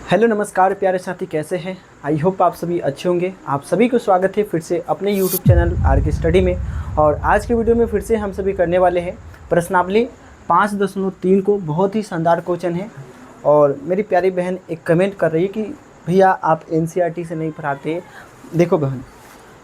Hello नमस्कार प्यारे साथी, कैसे हैं? आई होप आप सभी अच्छे होंगे। आप सभी को स्वागत है फिर से अपने यूट्यूब चैनल आर के स्टडी में। और आज के वीडियो में फिर से हम सभी करने वाले हैं प्रश्नावली 5.3 को। बहुत ही शानदार क्वेश्चन है। और मेरी प्यारी बहन एक कमेंट कर रही है कि भैया आप एनसीईआरटी से नहीं पढ़ाते। देखो बहन,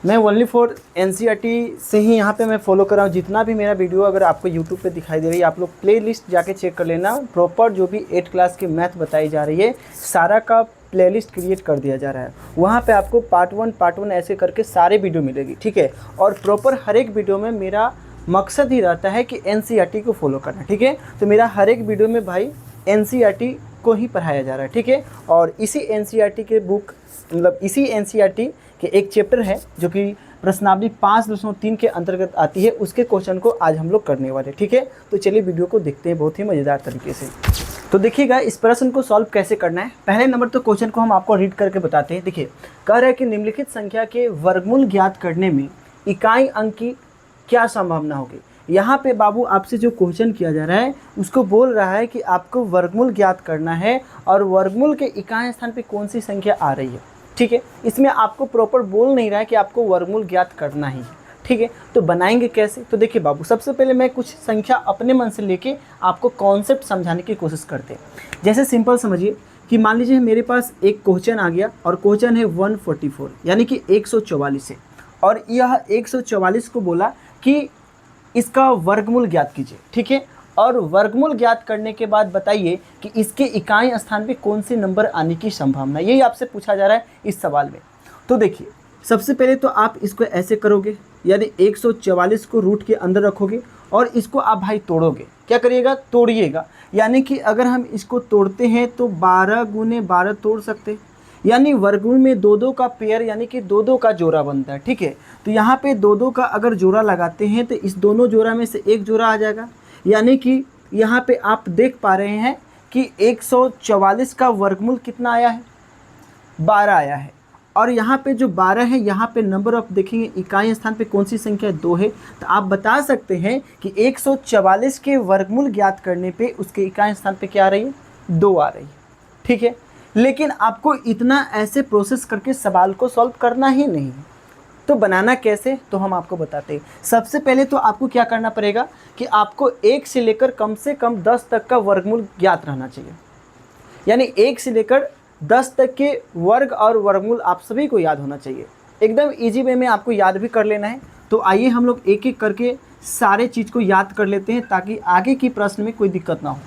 मैं ओनली फॉर एनसीईआरटी से ही यहाँ पे मैं फॉलो कर रहा हूँ। जितना भी मेरा वीडियो अगर आपको यूट्यूब पे दिखाई दे रही है, आप लोग प्लेलिस्ट जाके चेक कर लेना। प्रॉपर जो भी 8 क्लास की मैथ बताई जा रही है, सारा का प्लेलिस्ट क्रिएट कर दिया जा रहा है। वहाँ पे आपको पार्ट वन ऐसे करके सारे वीडियो मिलेगी, ठीक है। और प्रॉपर हर एक वीडियो में मेरा मकसद ही रहता है कि एनसीईआरटी को फॉलो करना, ठीक है। तो मेरा हर एक वीडियो में भाई एनसीईआरटी को ही पढ़ाया जा रहा है, ठीक है। और इसी एनसीईआरटी के बुक मतलब इसी एनसीईआरटी कि एक चैप्टर है जो कि प्रश्नावली 5.3 के अंतर्गत आती है, उसके क्वेश्चन को आज हम लोग करने वाले, ठीक है। तो चलिए वीडियो को देखते हैं बहुत ही मज़ेदार तरीके से। तो देखिएगा इस प्रश्न को सॉल्व कैसे करना है। पहले नंबर तो क्वेश्चन को हम आपको रीड करके बताते हैं। देखिए, कह रहा है कि निम्नलिखित संख्या के वर्गमूल ज्ञात करने में इकाई अंक की क्या संभावना होगी। यहाँ पे बाबू आपसे जो क्वेश्चन किया जा रहा है उसको बोल रहा है कि आपको वर्गमूल ज्ञात करना है और वर्गमूल के इकाई स्थान पे कौन सी संख्या आ रही है, ठीक है। इसमें आपको प्रॉपर बोल नहीं रहा है कि आपको वर्गमूल ज्ञात करना ही है, ठीक है। तो बनाएंगे कैसे? तो देखिए बाबू, सबसे पहले मैं कुछ संख्या अपने मन से लेके आपको कॉन्सेप्ट समझाने की कोशिश करते हैं। जैसे सिंपल समझिए कि मान लीजिए मेरे पास एक क्वेश्चन आ गया और क्वेश्चन है 144 यानी कि 144 है। और यह 144 को बोला कि इसका वर्गमूल ज्ञात कीजिए, ठीक है। और वर्गमूल ज्ञात करने के बाद बताइए कि इसके इकाई स्थान पे कौन से नंबर आने की संभावना, यही आपसे पूछा जा रहा है इस सवाल में। तो देखिए, सबसे पहले तो आप इसको ऐसे करोगे, यानी 144 को रूट के अंदर रखोगे और इसको आप भाई तोड़ोगे। क्या करिएगा? तोड़िएगा। यानी कि अगर हम इसको तोड़ते हैं तो 12 गुने 12 तोड़ सकते, यानी वर्गमूल में 2-2 का पेयर यानी कि 2-2 का जोड़ा बनता है, ठीक है। तो यहाँ पे 2-2 का अगर जोड़ा लगाते हैं तो इस दोनों जोड़ा में से एक जोड़ा आ जाएगा। यानी कि यहाँ पे आप देख पा रहे हैं कि 144 का वर्गमूल कितना आया है? 12 आया है। और यहाँ पे जो 12 है, यहाँ पे नंबर ऑफ देखेंगे इकाई स्थान पे कौन सी संख्या 2 है। तो आप बता सकते हैं कि 144 के वर्गमूल ज्ञात करने पे उसके इकाई स्थान पे क्या आ रही है? 2 आ रही है, ठीक है। लेकिन आपको इतना ऐसे प्रोसेस करके सवाल को सॉल्व करना ही नहीं है। तो बनाना कैसे, तो हम आपको बताते हैं। सबसे पहले तो आपको क्या करना पड़ेगा कि आपको 1 से लेकर कम से कम 10 तक का वर्गमूल ज्ञात रहना चाहिए। यानी 1 से लेकर 10 तक के वर्ग और वर्गमूल आप सभी को याद होना चाहिए। एकदम इजी वे में आपको याद भी कर लेना है। तो आइए हम लोग एक एक करके सारे चीज़ को याद कर लेते हैं ताकि आगे की प्रश्न में कोई दिक्कत ना हो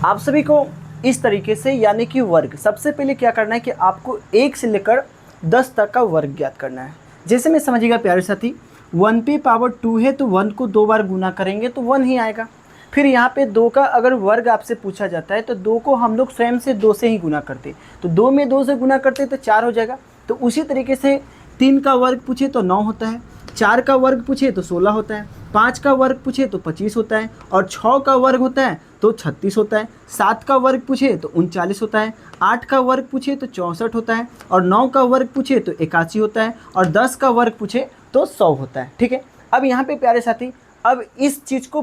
आप सभी को। इस तरीके से यानी कि वर्ग, सबसे पहले क्या करना है कि आपको 1 से लेकर 10 तक का वर्ग ज्ञात करना है। जैसे मैं समझिएगा प्यारे साथी, 1 पे पावर 2 है तो 1 को 2 बार गुना करेंगे तो 1 ही आएगा। फिर यहाँ पे 2 का अगर वर्ग आपसे पूछा जाता है तो 2 को हम लोग स्वयं से 2 से ही गुना करते, तो 2 में 2 से गुना करते तो 4 हो जाएगा। तो उसी तरीके से 3 का वर्ग पूछे तो 9 होता है, 4 का वर्ग पूछे तो 16 होता है, 5 का वर्ग पूछे तो 25 होता है, और 6 का वर्ग होता है तो 36 होता है, 7 का वर्ग पूछे तो 39 होता है, 8 का वर्ग पूछे तो 64 होता है, और 9 का वर्ग पूछे तो 81 होता है, और 10 का वर्ग पूछे तो 100 होता है, ठीक है। अब यहाँ पे प्यारे साथी, अब इस चीज़ को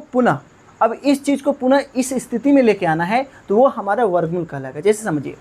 पुनः इस स्थिति में लेके आना है तो वो हमारा वर्गमूल कहलाएगा। जैसे समझिए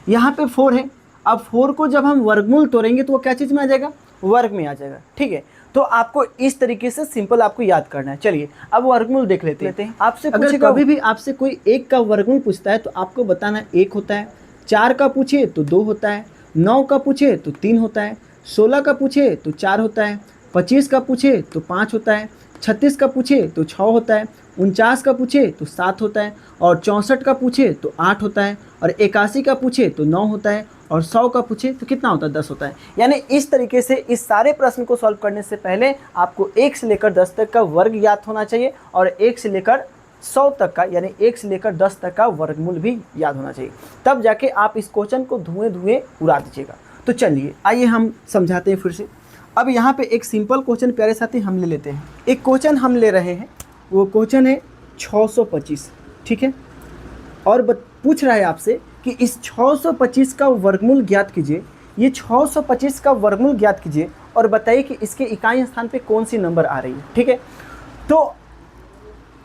यहाँ पे 4 है, अब 4 को जब हम वर्गमूल तोड़ेंगे तो वो क्या चीज़ में आ जाएगा? वर्ग में आ जाएगा, ठीक है। तो आपको इस तरीके से सिंपल आपको याद करना है। चलिए अब वर्गमूल देख लेते हैं। आपसे अगर कभी भी आपसे कोई 1 का वर्गमूल पूछता है तो आपको बताना 1 होता है, 4 का पूछे तो 2 होता है, 9 का पूछे तो 3 होता है, 16 का पूछे तो 4 होता है, 25 का पूछे तो 5 होता है, 36 का पूछे तो 6 होता है, 49 का पूछे तो 7 होता है, और 64 का पूछे तो 8 होता है, और 81 का पूछे तो 9 होता है, और 100 का पूछे तो कितना होता है? 10 होता है। यानी इस तरीके से इस सारे प्रश्न को सॉल्व करने से पहले आपको 1 से लेकर 10 तक का वर्ग याद होना चाहिए, और 1 से लेकर 100 तक का यानी 1 से लेकर 10 तक का वर्गमूल भी याद होना चाहिए। तब जाके आप इस क्वेश्चन को धुएं उड़ा दीजिएगा। तो चलिए आइए हम समझाते हैं फिर से। अब यहाँ पे एक सिंपल क्वेश्चन प्यारे साथी हम ले लेते हैं। एक क्वेश्चन हम ले रहे हैं, वो क्वेश्चन है 625, ठीक है। और पूछ रहा है आपसे कि इस 625 का वर्गमूल ज्ञात कीजिए। ये 625 का वर्गमूल ज्ञात कीजिए और बताइए कि इसके इकाई स्थान पे कौन सी नंबर आ रही है, ठीक है। तो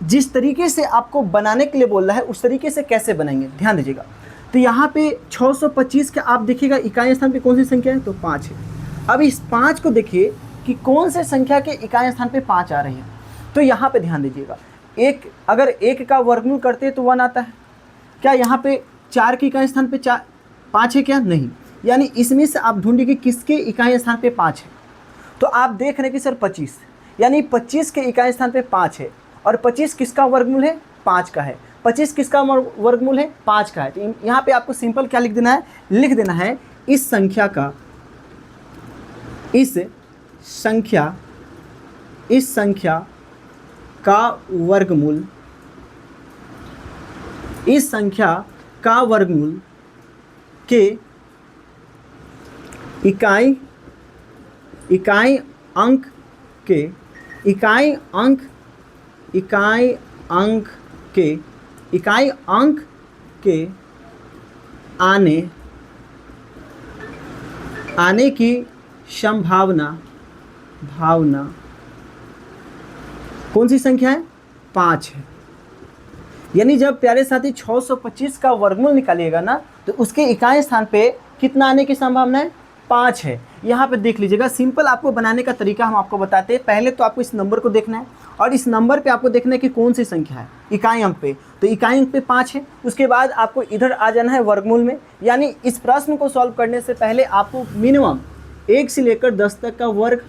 जिस तरीके से आपको बनाने के लिए बोल रहा है उस तरीके से कैसे बनाएंगे, ध्यान दीजिएगा। तो यहाँ पे 625 का आप देखिएगा इकाई स्थान पे कौन सी संख्या है, तो 5 है। अब इस 5 को देखिए कि कौन से संख्या के इकाई स्थान पे 5 आ रही है। तो यहाँ पे ध्यान दीजिएगा, एक अगर 1 का वर्गमूल करते हैं तो 1 आता है। क्या यहाँ पे 4 के इकाई स्थान पे 5 है क्या? नहीं। यानी इसमें से आप ढूंढिए कि किसके इकाई स्थान पे 5 है। तो आप देख रहे हैं कि सर 25, यानी 25 के इकाई स्थान पे 5 है। और 25 किसका वर्गमूल है? 5 का है। 25 किसका वर्गमूल है? 5 का है। तो यहाँ पे आपको सिंपल क्या लिख देना है? लिख देना है इस संख्या का वर्गमूल, इस संख्या का वर्गमूल के इकाई अंक के आने की संभावना कौन सी संख्या है? 5 है। यानी जब प्यारे साथी 625 का वर्गमूल निकालिएगा ना, तो उसके इकाई स्थान पे कितना आने की संभावना है? 5 है। यहाँ पे देख लीजिएगा, सिंपल आपको बनाने का तरीका हम आपको बताते हैं। पहले तो आपको इस नंबर को देखना है और इस नंबर पे आपको देखना है कि कौन सी संख्या है इकाई अंक पे। तो इकाई अंक पे 5 है। उसके बाद आपको इधर आ जाना है वर्गमूल में। यानी इस प्रश्न को सॉल्व करने से पहले आपको मिनिमम 1 से लेकर 10 तक का वर्ग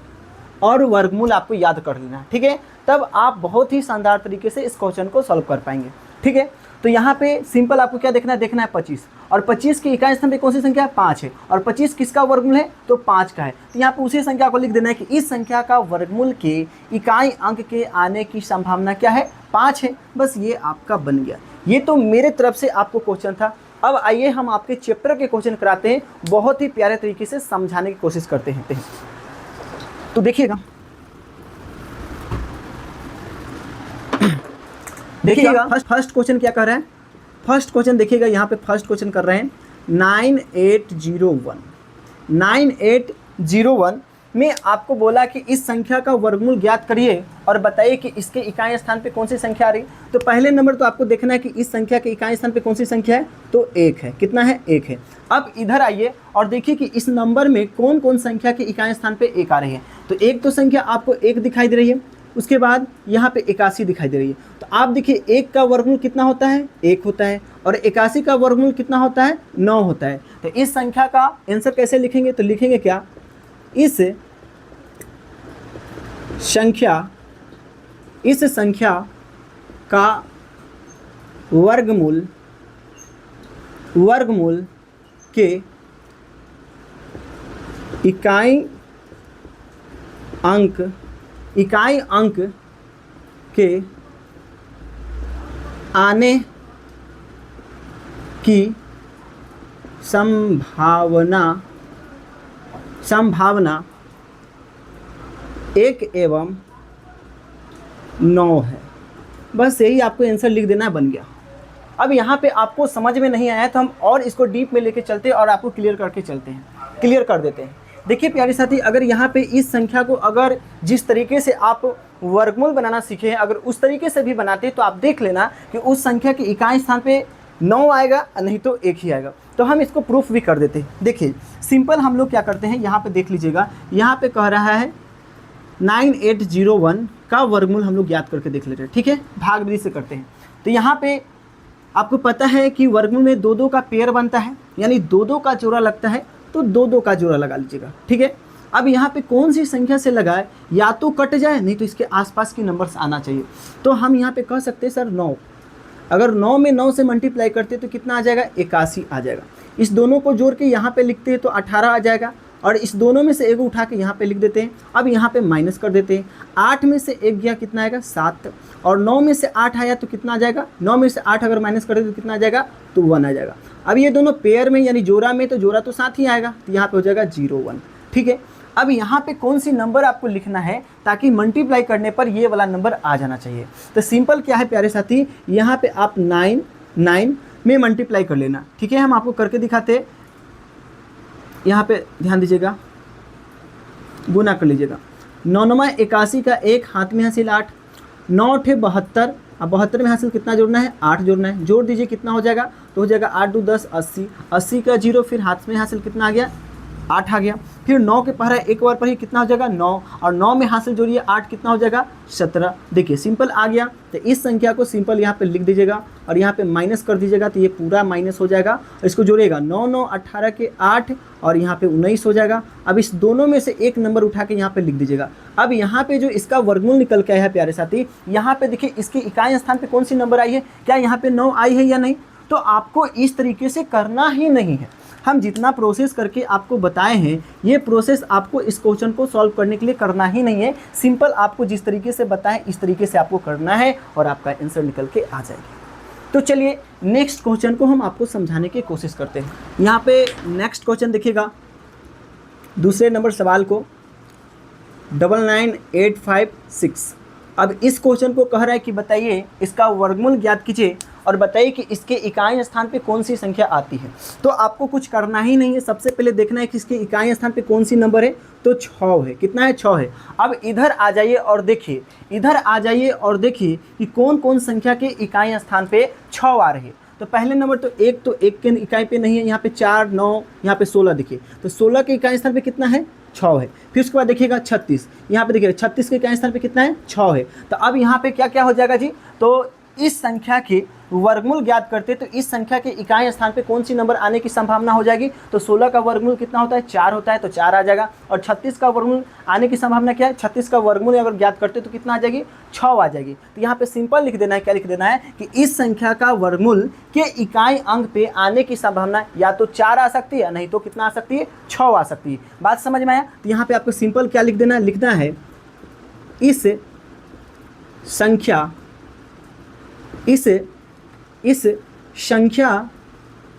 और वर्गमूल आपको याद कर लेना है, ठीक है? तब आप बहुत ही शानदार तरीके से इस क्वेश्चन को सॉल्व कर पाएंगे, ठीक है? तो यहाँ पे सिंपल आपको क्या देखना है 25। और 25 की इकाई स्थान पे कौन सी संख्या है? 5 है। और 25 किसका वर्गमूल है? तो 5 का है। तो यहाँ पे उसी संख्या को लिख देना है कि इस संख्या का वर्गमूल के इकाई अंक के आने की संभावना क्या है? 5 है। बस ये आपका बन गया। ये तो मेरे तरफ से आपको क्वेश्चन था। अब आइए हम आपके चैप्टर के क्वेश्चन कराते हैं, बहुत ही प्यारे तरीके से समझाने की कोशिश करते हैं। तो देखिएगा फर्स्ट क्वेश्चन क्या कर रहा है? फर्स्ट क्वेश्चन देखिएगा, यहाँ पे फर्स्ट क्वेश्चन कर रहे हैं 9801 में आपको बोला कि इस संख्या का वर्गमूल ज्ञात करिए और बताइए कि इसके इकाई स्थान पे कौन सी संख्या आ रही। तो पहले नंबर तो आपको देखना है कि इस संख्या के इकाई स्थान पे कौन सी संख्या है, तो 1 है। कितना है? 1 है। अब इधर आइए और देखिए कि इस नंबर में कौन कौन संख्या के इकाई स्थान पे 1 आ रही है। तो एक तो संख्या आपको 1 दिखाई दे रही है, उसके बाद यहाँ पे 81 दिखाई दे रही है। तो आप देखिए 1 का वर्गमूल कितना होता है? 1 होता है। और 81 का वर्गमूल कितना होता है? 9 होता है। तो इस संख्या का आंसर कैसे लिखेंगे? तो लिखेंगे क्या? इस संख्या का वर्गमूल के इकाई अंक के आने की संभावना 1 एवं 9 है। बस यही आपको आंसर लिख देना है, बन गया। अब यहाँ पे आपको समझ में नहीं आया तो हम और इसको डीप में लेके चलते हैं और आपको क्लियर कर देते हैं। देखिए प्यारे साथी, अगर यहाँ पे इस संख्या को अगर जिस तरीके से आप वर्गमूल बनाना सीखे हैं, अगर उस तरीके से भी बनाते तो आप देख लेना कि उस संख्या के इकाई स्थान पे 9 आएगा, नहीं तो 1 ही आएगा। तो हम इसको प्रूफ भी कर देते हैं। देखिए सिंपल हम लोग क्या करते हैं, यहाँ पे देख लीजिएगा, यहाँ पे कह रहा है 9801 का वर्गमूल हम लोग ज्ञात करके देख लेते हैं, ठीक है? भाग विधि से करते हैं। तो यहाँ पे आपको पता है कि वर्गमूल में 2-2 का पेयर बनता है, यानी 2-2 का जोड़ा लगता है, तो 2-2 का जोड़ा लगा लीजिएगा, ठीक है? अब यहाँ पे कौन सी संख्या से लगाए, या तो कट जाए, नहीं तो इसके आसपास की नंबर्स आना चाहिए। तो हम यहाँ पे कह सकते हैं सर 9, अगर 9 में 9 से मल्टीप्लाई करते तो कितना आ जाएगा? 81 आ जाएगा। इस दोनों को जोड़ के यहाँ पे लिखते हैं तो 18 आ जाएगा, और इस दोनों में से एक उठा के यहाँ पे लिख देते हैं। अब यहाँ पे माइनस कर देते हैं। 8 में से 1 गया, कितना आएगा? 7। और 9 में से 8 आया तो कितना आ जाएगा? 9 में से 8 अगर माइनस कर दे तो कितना आ जाएगा? तो 1 आ जाएगा। अब ये दोनों पेयर में यानी जोड़ा में, तो जोड़ा तो साथ ही आएगा, तो यहाँ पे हो जाएगा 01, ठीक है? अब यहाँ पे कौन सी नंबर आपको लिखना है ताकि मल्टीप्लाई करने पर ये वाला नंबर आ जाना चाहिए। तो सिंपल क्या है प्यारे साथी, यहाँ पे आप 9 में मल्टीप्लाई कर लेना, ठीक है? हम आपको करके दिखाते हैं। यहाँ पे ध्यान दीजिएगा, गुना कर लीजिएगा। 9 81 का 1 हाथ में हासिल 8, 9 8 72। अब 72 में हासिल कितना जोड़ना है? 8 जोड़ना है। जोड़ दीजिए, कितना हो जाएगा? तो हो जाएगा 8 2 10 80, 80 का 0 फिर हाथ में हासिल कितना आ गया 8 आ गया। फिर 9 के पहरा एक बार पढ़िए कितना हो जाएगा 9, और 9 में हासिल जोड़िए 8 कितना हो जाएगा 17। देखिए सिंपल आ गया। तो इस संख्या को सिंपल यहाँ पे लिख दीजिएगा और यहाँ पे माइनस कर दीजिएगा, तो ये पूरा माइनस हो जाएगा। और इसको जोड़िएगा 9 9 18 के 8 और यहाँ पे 19 हो जाएगा। अब इस दोनों में से एक नंबर उठा के यहाँ पे लिख दीजिएगा। अब यहाँ पे जो इसका वर्गमूल निकल के आया है प्यारे साथी, यहाँ पे देखिए इसके इकाई स्थान पे कौन सी नंबर आई है, क्या यहाँ पे 9 आई है या नहीं। तो आपको इस तरीके से करना ही नहीं है। हम जितना प्रोसेस करके आपको बताए हैं, ये प्रोसेस आपको इस क्वेश्चन को सॉल्व करने के लिए करना ही नहीं है। सिंपल आपको जिस तरीके से बताएं इस तरीके से आपको करना है और आपका आंसर निकल के आ जाएगा। तो चलिए नेक्स्ट क्वेश्चन को हम आपको समझाने की कोशिश करते हैं। यहाँ पे नेक्स्ट क्वेश्चन देखिएगा, दूसरे नंबर सवाल को 99856। अब इस क्वेश्चन को कह रहा है कि बताइए इसका वर्गमूल ज्ञात कीजिए और बताइए कि इसके इकाई स्थान पे कौन सी संख्या आती है। तो आपको कुछ करना ही नहीं है, सबसे पहले देखना है कि इसके इकाई स्थान पे कौन सी नंबर है। तो 6 है, कितना है 6 है। अब इधर आ जाइए और देखिए, इधर आ जाइए और देखिए कि कौन कौन संख्या के इकाई स्थान पे 6 आ रही है। तो पहले नंबर तो एक के इकाई पे नहीं है, यहाँ पे 4 9 यहाँ पे 16 देखिए। तो 16 के इकाई स्थान पे कितना है 6 है। फिर उसके बाद देखिएगा 36, यहाँ पे देखिए 36 के इकाई स्थान पे कितना है 6 है। तो अब यहाँ पे क्या क्या हो जाएगा जी, तो इस संख्या के वर्गमूल ज्ञात करते तो इस संख्या के इकाई स्थान पे कौन सी नंबर आने की संभावना हो जाएगी। तो 16 का वर्गमूल कितना होता है 4 होता है, तो 4 आ जाएगा। और 36 का वर्गमूल आने की संभावना क्या है, 36 का वर्गमूल अगर ज्ञात करते तो कितना आ जाएगी 6 आ जाएगी। तो यहाँ पे सिंपल लिख देना है, क्या लिख देना है कि इस संख्या का वर्गमूल के इकाई अंक पे आने की संभावना या तो 4 आ सकती है, नहीं तो कितना आ सकती है 6 आ सकती है। बात समझ में आया। तो यहाँ पे आपको सिंपल क्या लिख देना है, लिखना है इस संख्या का इस संख्या का वर्गमूल के इकाई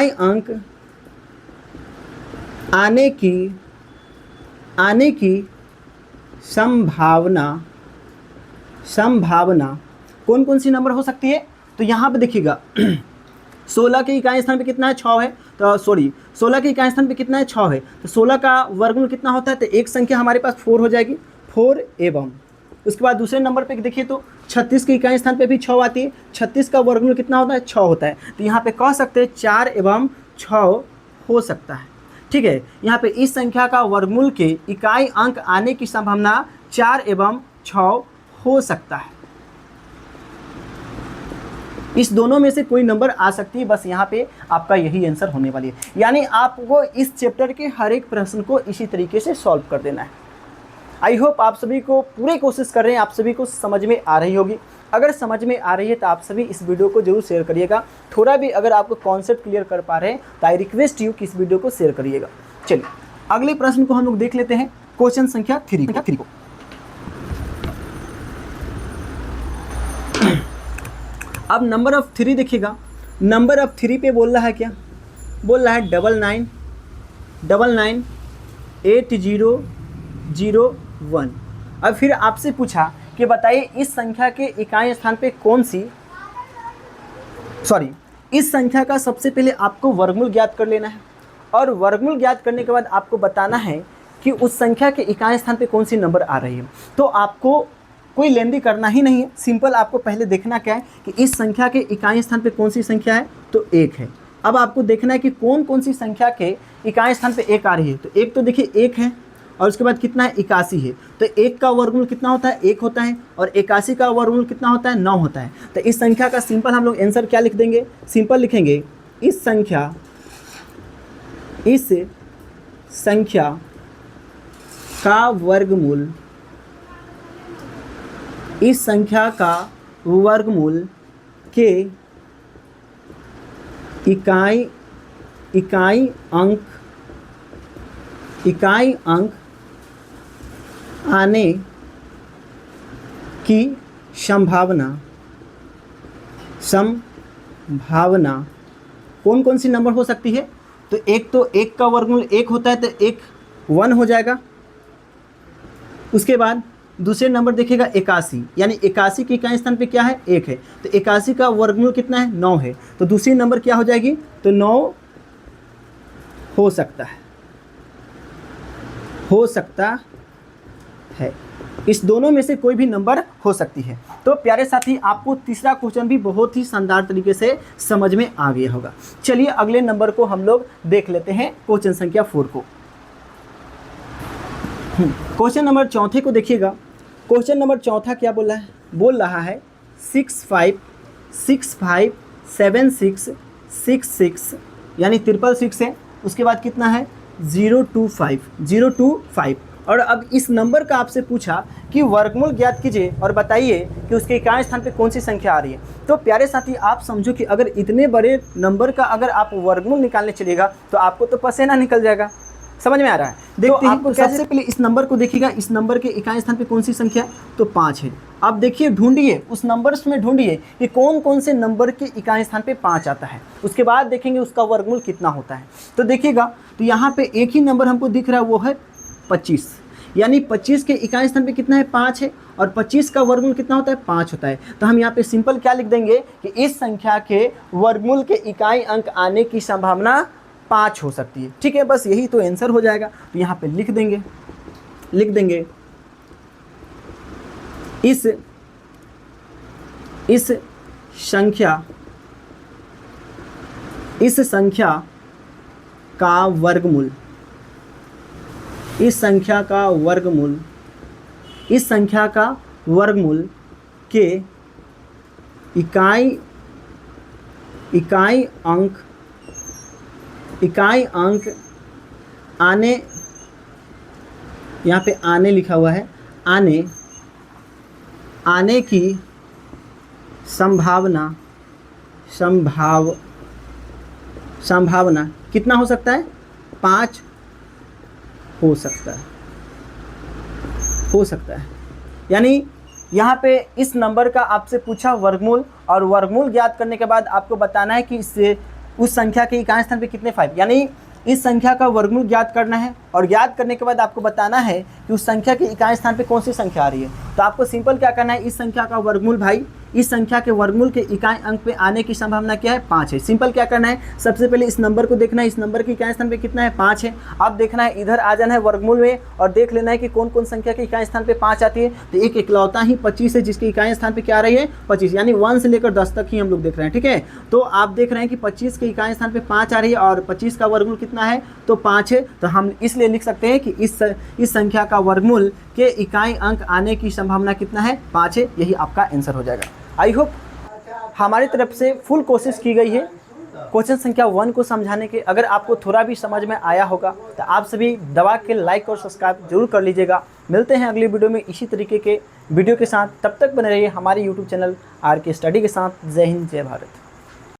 अंक आने की संभावना कौन कौन सी नंबर हो सकती है। तो यहाँ पे देखिएगा 16 के इकाई स्थान पे कितना है 6 है, तो 16 के इकाई स्थान पे कितना है 6 है। तो 16 का वर्गमूल कितना होता है, तो एक संख्या हमारे पास 4 हो जाएगी 4 एवं उसके बाद दूसरे नंबर पे देखिए तो 36 के इकाई स्थान पे भी 6 आती है। 36 का वर्गमूल कितना होता है 6 होता है। तो यहाँ पे कह सकते हैं 4 एवं 6 हो सकता है। ठीक है, यहाँ पे इस संख्या का वर्गमूल के इकाई अंक आने की संभावना 4 एवं 6 हो सकता है। इस दोनों में से कोई नंबर आ सकती है, बस यहाँ पे आपका यही आंसर होने वाली है। यानी आपको इस चैप्टर के हर एक प्रश्न को इसी तरीके से सॉल्व कर देना है। आई होप आप सभी को पूरी कोशिश कर रहे हैं, आप सभी को समझ में आ रही होगी। अगर समझ में आ रही है तो आप सभी इस वीडियो को जरूर शेयर करिएगा। थोड़ा भी अगर आपको कॉन्सेप्ट क्लियर कर पा रहे हैं तो आई रिक्वेस्ट यू कि इस वीडियो को शेयर करिएगा। चलिए अगले प्रश्न को हम लोग देख लेते हैं, क्वेश्चन संख्या 3 को। अब नंबर ऑफ 3 देखिएगा, नंबर ऑफ 3 पे बोल रहा है क्या, बोल रहा है 99998001। अब फिर आपसे पूछा कि बताइए इस संख्या के इकाई स्थान पे इस संख्या का सबसे पहले आपको वर्गमूल ज्ञात कर लेना है और वर्गमूल ज्ञात करने के बाद आपको बताना है कि उस संख्या के इकाई स्थान पे कौन सी नंबर आ रही है। तो आपको कोई लेंदी करना ही नहीं है, सिंपल आपको पहले देखना क्या है कि इस संख्या के इकाई स्थान पे कौन सी संख्या है, तो 1 है। अब आपको देखना है कि कौन कौन सी संख्या के इकाई स्थान पे 1 आ रही है। तो 1 तो देखिए 1 है और उसके बाद कितना है 81 है। तो 1 का वर्गमूल कितना होता है 1 होता है और 81 का वर्गमूल कितना होता है 9 होता है। तो इस संख्या का सिंपल हम लोग आंसर क्या लिख देंगे, सिंपल लिखेंगे इस संख्या का वर्गमूल, इस संख्या का वर्गमूल के इकाई अंक आने की संभावना कौन कौन सी नंबर हो सकती है। तो 1 का वर्गमूल 1 होता है, तो 1 1 हो जाएगा। उसके बाद दूसरे नंबर देखिएगा 81, यानी 81 के इकाई स्थान पे क्या है 1 है, तो 81 का वर्गमूल कितना है 9 है, तो दूसरी नंबर क्या हो जाएगी, तो 9 हो सकता है। इस दोनों में से कोई भी नंबर हो सकती है। तो प्यारे साथी, आपको तीसरा क्वेश्चन भी बहुत ही शानदार तरीके से समझ में आ गया होगा। चलिए अगले नंबर को हम लोग देख लेते हैं, क्वेश्चन संख्या 4 को। क्वेश्चन नंबर चौथे को देखिएगा। क्वेश्चन नंबर चौथा क्या बोल रहा है 65657666 यानी 666 है, उसके बाद कितना है 025 और अब इस नंबर का आपसे पूछा कि वर्गमूल ज्ञात कीजिए और बताइए कि उसके इकाई स्थान पे कौन सी संख्या आ रही है। तो प्यारे साथी, आप समझो कि अगर इतने बड़े नंबर का अगर आप वर्गमूल निकालने चलिएगा तो आपको तो पसीना निकल जाएगा। समझ में आ रहा है? देखते हैं आपको सबसे पहले इस नंबर को देखिएगा, इस नंबर के इकाई स्थान पे कौन सी संख्या है, तो 5 है। अब देखिए, ढूंढिए उस नंबर्स में, ढूंढिए कि कौन कौन से नंबर के इकाई स्थान पे 5 आता है, उसके बाद देखेंगे उसका वर्गमूल कितना होता है। तो देखिएगा, तो यहाँ पे एक ही नंबर हमको दिख रहा है, वो है 25, यानी 25 के इकाई स्थान पे कितना है 5 है, और 25 का वर्गमूल कितना होता है 5 होता है। तो हम यहाँ पे सिंपल क्या लिख देंगे कि इस संख्या के वर्गमूल के इकाई अंक आने की संभावना 5 हो सकती है। ठीक है, बस यही तो आंसर हो जाएगा। तो यहाँ पे लिख देंगे इस संख्या का वर्गमूल, इस संख्या का वर्गमूल के इकाई अंक आने, यहाँ पे आने लिखा हुआ है, आने की संभावना कितना हो सकता है 5 हो सकता है। यानी यहाँ पे इस नंबर का आपसे पूछा वर्गमूल, और वर्गमूल ज्ञात करने के बाद आपको बताना है कि इससे उस संख्या के इकाई स्थान पे कितने 5, यानी इस संख्या का वर्गमूल ज्ञात करना है, और ज्ञात करने के बाद आपको बताना है कि उस संख्या के इकाई स्थान पे कौन सी संख्या आ रही है। तो आपको सिंपल क्या करना है, इस संख्या का वर्गमूल, भाई इस संख्या के वर्गमूल के इकाई अंक पे आने की संभावना क्या है 5 है। सिंपल क्या करना है, सबसे पहले इस नंबर को देखना है, इस नंबर के इकाई स्थान पे कितना है 5 है। अब देखना है, इधर आ जाना है वर्गमूल में और देख लेना है कि कौन कौन संख्या के इकाई स्थान पे 5 आती है। तो एक इकलौता ही 25 है जिसके इकाई स्थान पे क्या आ रही है 25, यानी 1 से लेकर 10 तक ही हम लोग देख रहे हैं। ठीक है, तो आप देख रहे हैं कि 25 के इकाई स्थान पे 5 आ रही है और 25 का वर्गमूल कितना है तो 5 है। तो हम इसलिए लिख सकते हैं कि इस संख्या का वर्गमूल के इकाई अंक आने की संभावना कितना है 5 है। यही आपका आंसर हो जाएगा। आई होप हमारी तरफ से फुल कोशिश की गई है क्वेश्चन संख्या 1 को समझाने के। अगर आपको थोड़ा भी समझ में आया होगा तो आप सभी दबा के लाइक और सब्सक्राइब जरूर कर लीजिएगा। मिलते हैं अगली वीडियो में इसी तरीके के वीडियो के साथ, तब तक बने रहिए हमारे यूट्यूब चैनल आर के स्टडी के साथ। जय हिंद, जय भारत।